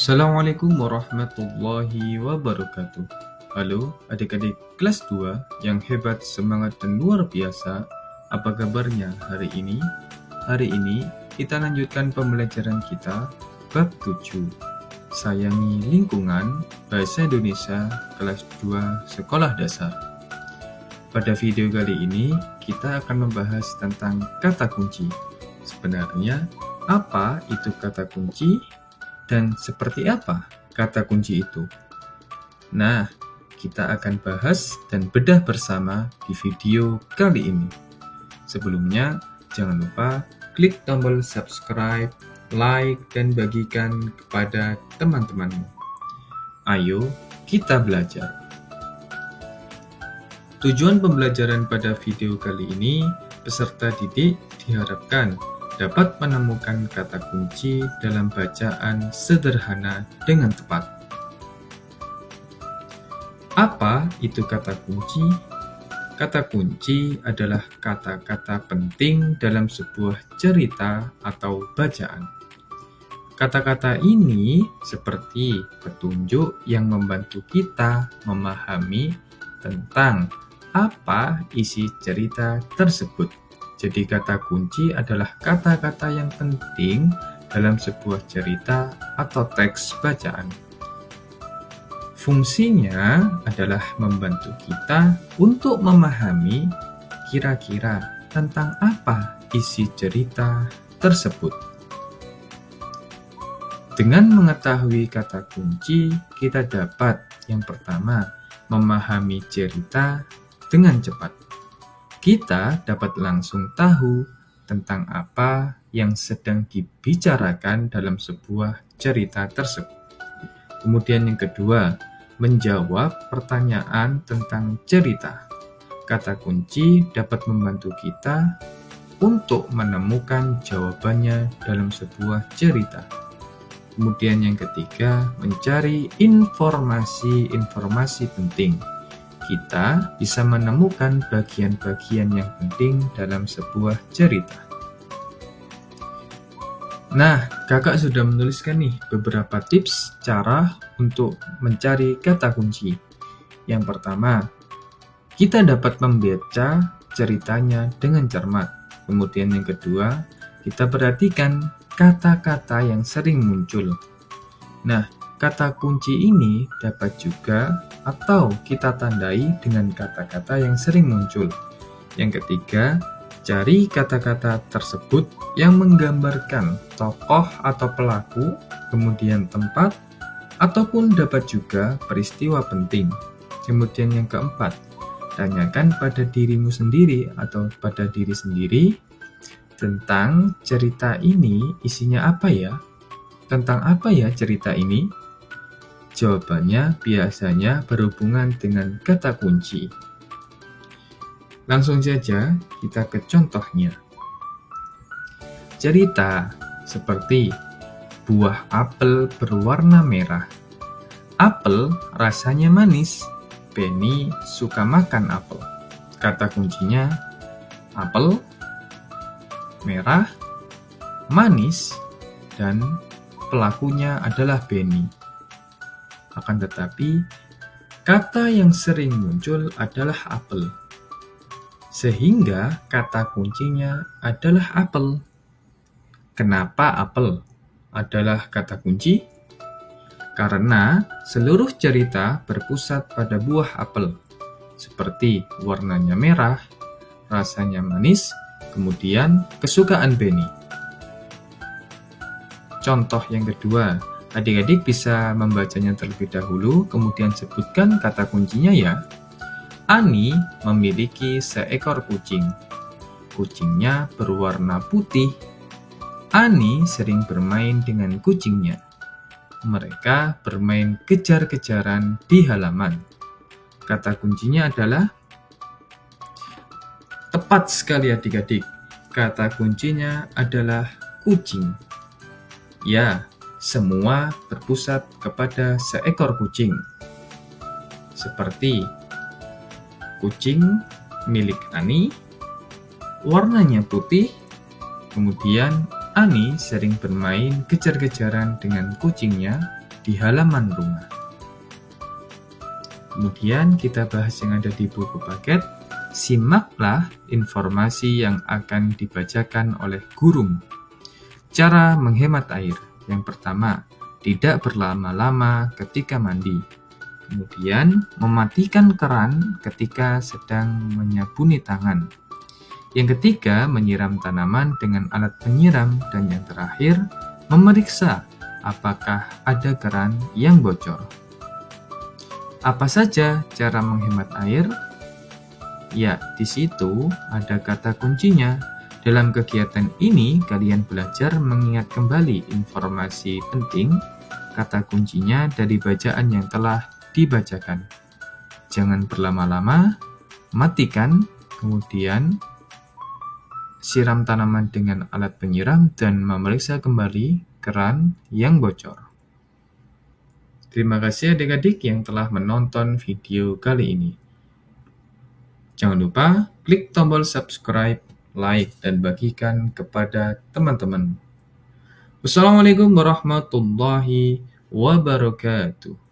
Assalamualaikum warahmatullahi wabarakatuh. Halo adik-adik kelas 2 yang hebat, semangat, dan luar biasa. Apa kabarnya hari ini? Hari ini kita lanjutkan pembelajaran kita bab 7. Sayangi lingkungan, Bahasa Indonesia kelas 2 Sekolah Dasar. Pada video kali ini kita akan membahas tentang kata kunci. Sebenarnya apa itu kata kunci? Dan seperti apa kata kunci itu? Nah, kita akan bahas dan bedah bersama di video kali ini. Sebelumnya, jangan lupa klik tombol subscribe, like, dan bagikan kepada teman-temanmu. Ayo, kita belajar. Tujuan pembelajaran pada video kali ini, peserta didik diharapkan dapat menemukan kata kunci dalam bacaan sederhana dengan tepat. Apa itu kata kunci? Kata kunci adalah kata-kata penting dalam sebuah cerita atau bacaan. Kata-kata ini seperti petunjuk yang membantu kita memahami tentang apa isi cerita tersebut. Jadi kata kunci adalah kata-kata yang penting dalam sebuah cerita atau teks bacaan. Fungsinya adalah membantu kita untuk memahami kira-kira tentang apa isi cerita tersebut. Dengan mengetahui kata kunci, kita dapat yang pertama memahami cerita dengan cepat. Kita dapat langsung tahu tentang apa yang sedang dibicarakan dalam sebuah cerita tersebut. Kemudian yang kedua, menjawab pertanyaan tentang cerita. Kata kunci dapat membantu kita untuk menemukan jawabannya dalam sebuah cerita. Kemudian yang ketiga, mencari informasi penting. Kita bisa menemukan bagian-bagian yang penting dalam sebuah cerita. Nah, kakak sudah menuliskan nih beberapa tips cara untuk mencari kata kunci. Yang pertama, kita dapat membaca ceritanya dengan cermat. Kemudian yang kedua, kita perhatikan kata-kata yang sering muncul. Nah, kata kunci ini dapat juga atau kita tandai dengan kata-kata yang sering muncul. Yang ketiga, cari kata-kata tersebut yang menggambarkan tokoh atau pelaku, kemudian tempat, ataupun dapat juga peristiwa penting. Kemudian yang keempat, tanyakan pada dirimu sendiri atau pada diri sendiri tentang cerita ini isinya apa ya? Tentang apa ya cerita ini? Jawabannya biasanya berhubungan dengan kata kunci. Langsung saja kita ke contohnya. Cerita seperti buah apel berwarna merah. Apel rasanya manis. Benny suka makan apel. Kata kuncinya apel, merah, manis, dan pelakunya adalah Benny. Akan tetapi, kata yang sering muncul adalah apel. Sehingga kata kuncinya adalah apel. Kenapa apel adalah kata kunci? Karena seluruh cerita berpusat pada buah apel. Seperti warnanya merah, rasanya manis, kemudian kesukaan Benny. Contoh yang kedua, adik-adik bisa membacanya terlebih dahulu, kemudian sebutkan kata kuncinya ya. Ani memiliki seekor kucing. Kucingnya berwarna putih. Ani sering bermain dengan kucingnya. Mereka bermain kejar-kejaran di halaman. Kata kuncinya adalah tepat sekali adik-adik. Kata kuncinya adalah kucing. Ya, semua berpusat kepada seekor kucing. Seperti kucing milik Ani, warnanya putih, kemudian Ani sering bermain kejar-kejaran dengan kucingnya di halaman rumah. Kemudian kita bahas yang ada di buku paket. Simaklah informasi yang akan dibacakan oleh guru. Cara menghemat air. Yang pertama, tidak berlama-lama ketika mandi. Kemudian, mematikan keran ketika sedang menyabuni tangan. Yang ketiga, menyiram tanaman dengan alat penyiram. Dan yang terakhir, memeriksa apakah ada keran yang bocor. Apa saja cara menghemat air? Ya, di situ ada kata kuncinya. Dalam kegiatan ini, kalian belajar mengingat kembali informasi penting, kata kuncinya dari bacaan yang telah dibacakan. Jangan berlama-lama, matikan, kemudian siram tanaman dengan alat penyiram dan memeriksa kembali keran yang bocor. Terima kasih adik-adik yang telah menonton video kali ini. Jangan lupa klik tombol subscribe, like, dan bagikan kepada teman-teman. Wassalamualaikum warahmatullahi wabarakatuh.